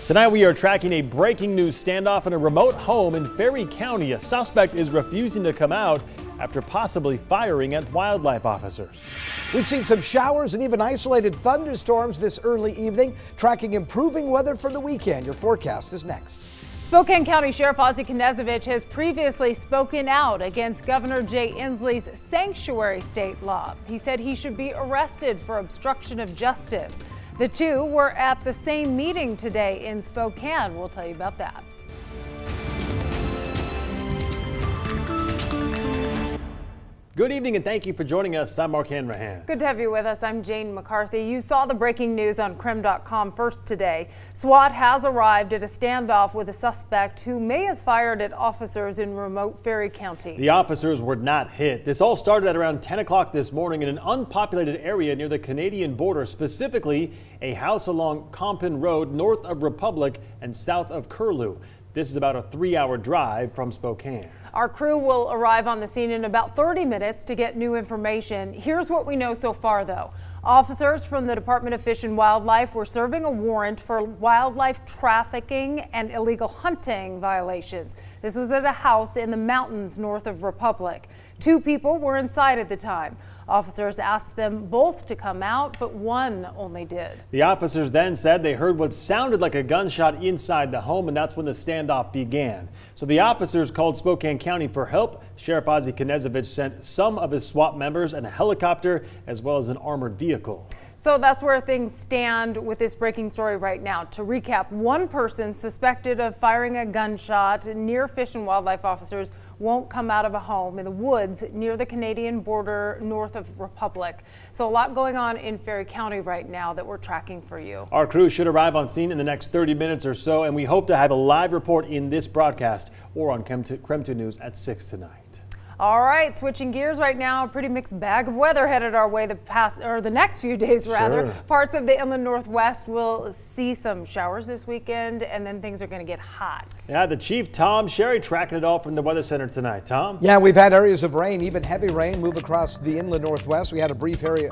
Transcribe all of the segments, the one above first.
Tonight we are tracking a breaking news standoff in a remote home in Ferry County. A suspect is refusing to come out after possibly firing at wildlife officers. We've seen some showers and even isolated thunderstorms this early evening, tracking improving weather for the weekend. Your forecast is next. Spokane County Sheriff Ozzie Knezovich has previously spoken out against Governor Jay Inslee's sanctuary state law. He said he should be arrested for obstruction of justice. The two were at the same meeting today in Spokane. We'll tell you about that. Good evening and thank you for joining us. I'm Mark Hanrahan. Good to have you with us. I'm Jane McCarthy. You saw the breaking news on KREM.com first today. SWAT has arrived at a standoff with a suspect who may have fired at officers in remote Ferry County. The officers were not hit. This all started at around 10 o'clock this morning in an unpopulated area near the Canadian border, specifically a house along Compton Road north of Republic and south of Curlew. This is about a 3-hour drive from Spokane. Our crew will arrive on the scene in about 30 minutes to get new information. Here's what we know so far, though. Officers from the Department of Fish and Wildlife were serving a warrant for wildlife trafficking and illegal hunting violations. This was at a house in the mountains north of Republic. 2 people were inside at the time. Officers asked them both to come out, but one only did. The officers then said they heard what sounded like a gunshot inside the home, and that's when the standoff began. So the officers called Spokane County for help. Sheriff Ozzie Knezovich sent some of his SWAT members and a helicopter, as well as an armored vehicle. So that's where things stand with this breaking story right now. To recap, one person suspected of firing a gunshot near Fish and Wildlife officers won't come out of a home in the woods near the Canadian border north of Republic. So a lot going on in Ferry County right now that we're tracking for you. Our crew should arrive on scene in the next 30 minutes or so, and we hope to have a live report in this broadcast or on KREM 2 News at 6 tonight. All right, switching gears right now, a pretty mixed bag of weather headed our way the next few days rather. Sure. Parts of the inland northwest will see some showers this weekend, and then things are going to get hot. Yeah, the chief, Tom Sherry, tracking it all from the Weather Center tonight. Tom? Yeah, we've had areas of rain, even heavy rain, move across the inland northwest. We had a brief heavy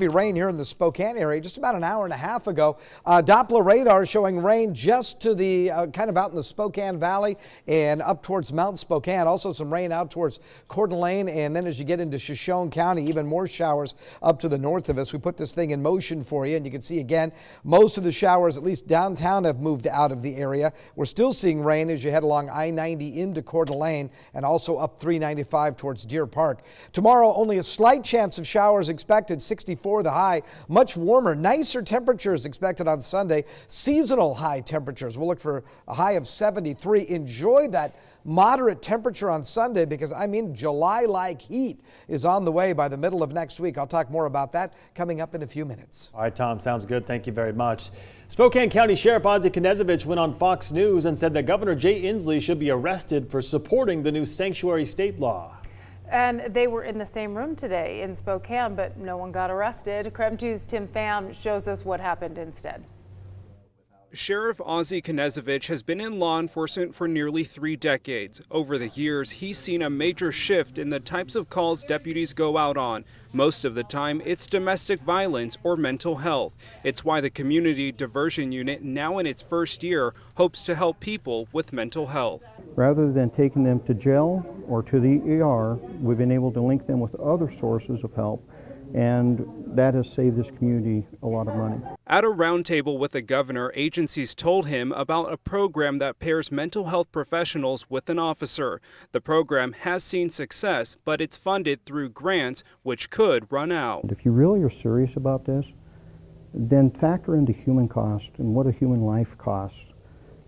rain here in the Spokane area just about an hour and a half ago. Doppler radar showing rain just to the kind of out in the Spokane Valley and up towards Mount Spokane. Also some rain out towards Coeur d'Alene, and then as you get into Shoshone County, even more showers up to the north of us. We put this thing in motion for you, and you can see again, most of the showers, at least downtown, have moved out of the area. We're still seeing rain as you head along I-90 into Coeur d'Alene and also up 395 towards Deer Park. Tomorrow, only a slight chance of showers expected, 64 the high, much warmer, nicer temperatures expected on Sunday. Seasonal high temperatures. We'll look for a high of 73. Enjoy that moderate temperature on Sunday because, I mean, July-like heat is on the way by the middle of next week. I'll talk more about that coming up in a few minutes. All right, Tom, sounds good. Thank you very much. Spokane County Sheriff Ozzie Knezovich went on Fox News and said that Governor Jay Inslee should be arrested for supporting the new sanctuary state law. And they were in the same room today in Spokane, but no one got arrested. KREM 2's Tim Pham shows us what happened instead. Sheriff Ozzie Knezovich has been in law enforcement for nearly 3 decades. Over the years, he's seen a major shift in the types of calls deputies go out on. Most of the time, it's domestic violence or mental health. It's why the Community Diversion Unit, now in its first year, hopes to help people with mental health. Rather than taking them to jail or to the ER, we've been able to link them with other sources of help, and that has saved this community a lot of money. At a roundtable with the governor, agencies told him about a program that pairs mental health professionals with an officer. The program has seen success, but it's funded through grants, which could run out. If you really are serious about this, then factor in the human cost and what a human life costs,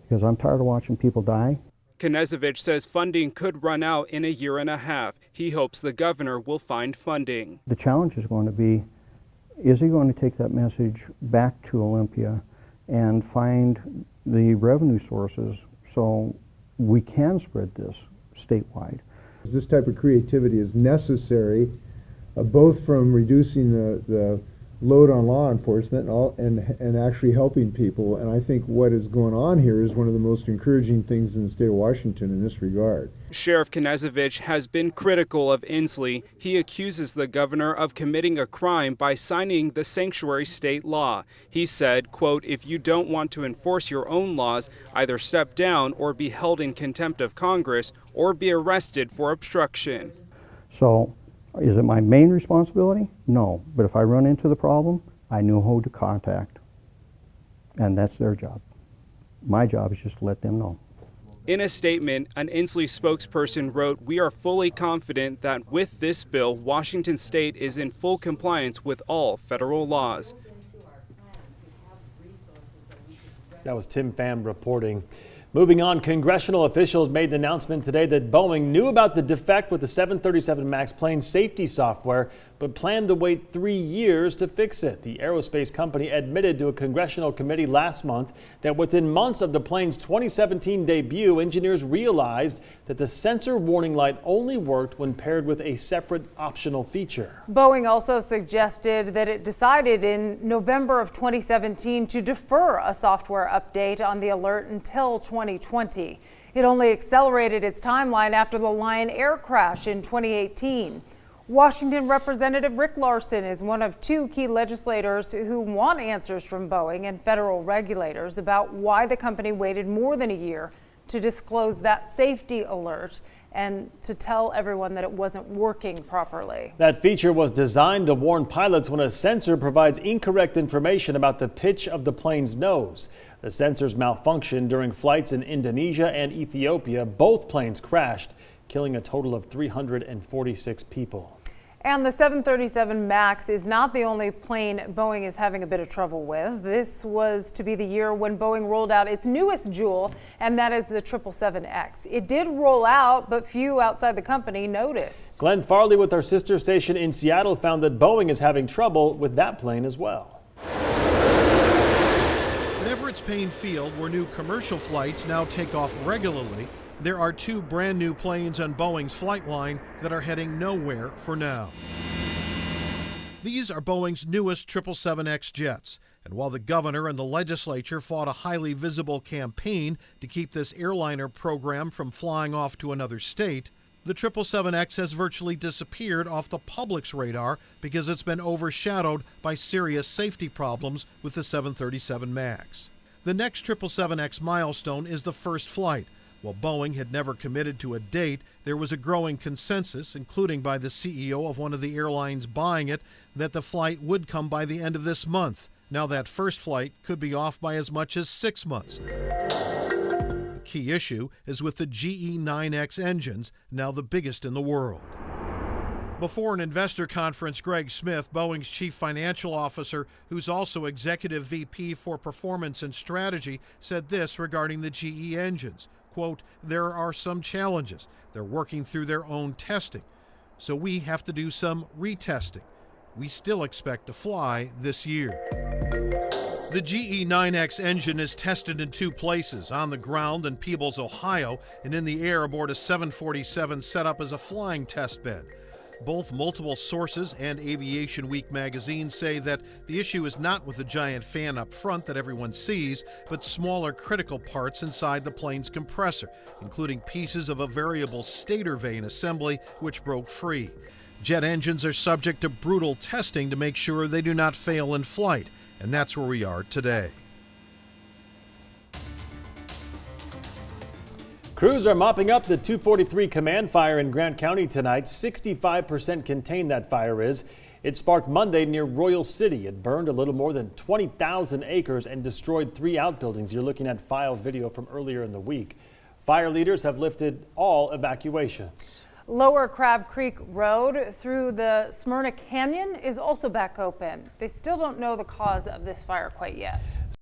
because I'm tired of watching people die. Knezovich says funding could run out in 1.5 years. He hopes the governor will find funding. The challenge is going to be, is he going to take that message back to Olympia and find the revenue sources so we can spread this statewide? This type of creativity is necessary, both from reducing the load on law enforcement and actually helping people. And I think what is going on here is one of the most encouraging things in the state of Washington in this regard. Sheriff Knezevich has been critical of Inslee. He accuses the governor of committing a crime by signing the sanctuary state law. He said, quote, "If you don't want to enforce your own laws, either step down or be held in contempt of Congress or be arrested for obstruction." So, is it my main responsibility? No. But if I run into the problem, I know who to contact. And that's their job. My job is just to let them know. In a statement, an Inslee spokesperson wrote, "We are fully confident that with this bill, Washington state is in full compliance with all federal laws." That was Tim Pham reporting. Moving on, congressional officials made the announcement today that Boeing knew about the defect with the 737 MAX plane safety software, but planned to wait 3 years to fix it. The aerospace company admitted to a congressional committee last month that within months of the plane's 2017 debut, engineers realized that the sensor warning light only worked when paired with a separate optional feature. Boeing also suggested that it decided in November of 2017 to defer a software update on the alert until 2020. It only accelerated its timeline after the Lion Air crash in 2018. Washington Representative Rick Larsen is one of 2 key legislators who want answers from Boeing and federal regulators about why the company waited more than a year to disclose that safety alert and to tell everyone that it wasn't working properly. That feature was designed to warn pilots when a sensor provides incorrect information about the pitch of the plane's nose. The sensors malfunctioned during flights in Indonesia and Ethiopia. Both planes crashed, killing a total of 346 people. And the 737 MAX is not the only plane Boeing is having a bit of trouble with. This was to be the year when Boeing rolled out its newest jewel, and that is the 777X. It did roll out, but few outside the company noticed. Glenn Farley with our sister station in Seattle found that Boeing is having trouble with that plane as well. At Everett's Payne Field, where new commercial flights now take off regularly, there are 2 brand new planes on Boeing's flight line that are heading nowhere for now. These are Boeing's newest 777X jets. And while the governor and the legislature fought a highly visible campaign to keep this airliner program from flying off to another state, the 777X has virtually disappeared off the public's radar because it's been overshadowed by serious safety problems with the 737 MAX. The next 777X milestone is the first flight. While Boeing had never committed to a date, there was a growing consensus, including by the CEO of one of the airlines buying it, that the flight would come by the end of this month. Now that first flight could be off by as much as 6 months. The key issue is with the GE9X engines, now the biggest in the world. Before an investor conference, Greg Smith, Boeing's chief financial officer, who's also executive VP for performance and strategy, said this regarding the GE engines. Quote, "There are some challenges. They're working through their own testing. So we have to do some retesting. We still expect to fly this year." The GE9X engine is tested in 2 places, on the ground in Peebles, Ohio, and in the air aboard a 747 set up as a flying test bed. Both multiple sources and Aviation Week magazine say that the issue is not with the giant fan up front that everyone sees, but smaller critical parts inside the plane's compressor, including pieces of a variable stator vane assembly which broke free. Jet engines are subject to brutal testing to make sure they do not fail in flight, and that's where we are today. Crews are mopping up the 243 command fire in Grant County tonight. 65% contained that fire is. It sparked Monday near Royal City. It burned a little more than 20,000 acres and destroyed 3 outbuildings. You're looking at file video from earlier in the week. Fire leaders have lifted all evacuations. Lower Crab Creek Road through the Smyrna Canyon is also back open. They still don't know the cause of this fire quite yet.